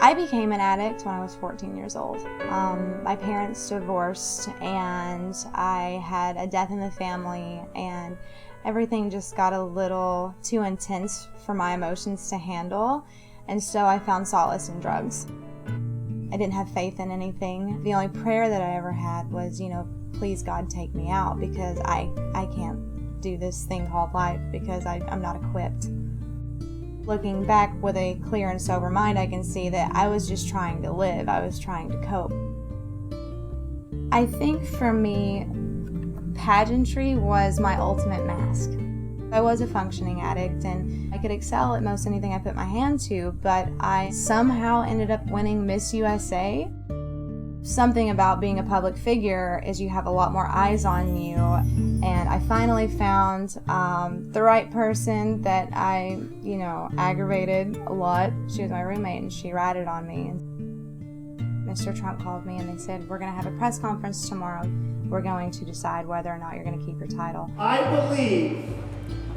I became an addict when I was 14 years old. My parents divorced and I had a death in the family, and everything just got a little too intense for my emotions to handle, and so I found solace in drugs. I didn't have faith in anything. The only prayer that I ever had was, please God take me out, because I can't do this thing called life because I'm not equipped. Looking back with a clear and sober mind, I can see that I was just trying to live. I was trying to cope. I think for me, pageantry was my ultimate mask. I was a functioning addict and I could excel at most anything I put my hand to, but I somehow ended up winning Miss USA. Something about being a public figure is you have a lot more eyes on you, and I finally found the right person that I, aggravated a lot. She was my roommate and she ratted on me. Mr. Trump called me and they said, we're going to have a press conference tomorrow. We're going to decide whether or not you're going to keep your title. I believe,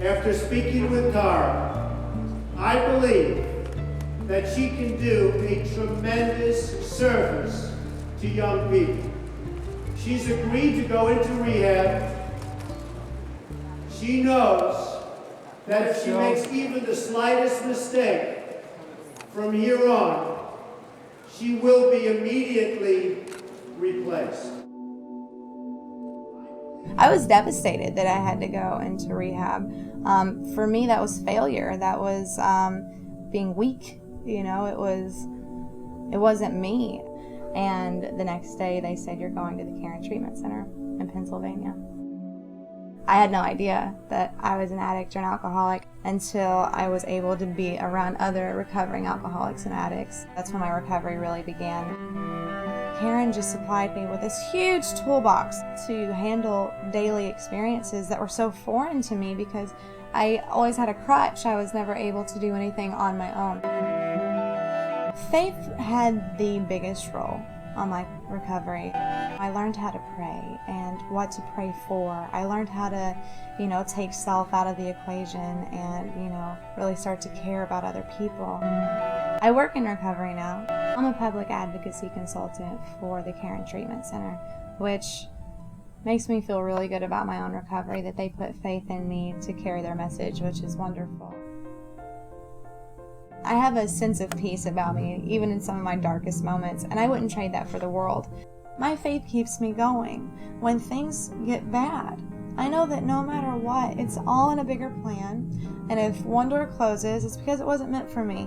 after speaking with Tara, I believe that she can do a tremendous service to young people. She's agreed to go into rehab. She knows that if she makes even the slightest mistake from here on, she will be immediately replaced. I was devastated that I had to go into rehab. For me, that was failure. That was being weak. It wasn't me. And the next day they said, you're going to the Care and Treatment Center in Pennsylvania. I had no idea that I was an addict or an alcoholic until I was able to be around other recovering alcoholics and addicts. That's when my recovery really began. Karen just supplied me with this huge toolbox to handle daily experiences that were so foreign to me because I always had a crutch. I was never able to do anything on my own. Faith had the biggest role on my recovery. I learned how to pray and what to pray for. I learned how to, take self out of the equation and, really start to care about other people. I work in recovery now. I'm a public advocacy consultant for the Care and Treatment Center, which makes me feel really good about my own recovery, that they put faith in me to carry their message, which is wonderful. I have a sense of peace about me, even in some of my darkest moments, and I wouldn't trade that for the world. My faith keeps me going when things get bad. I know that no matter what, it's all in a bigger plan, and if one door closes, it's because it wasn't meant for me.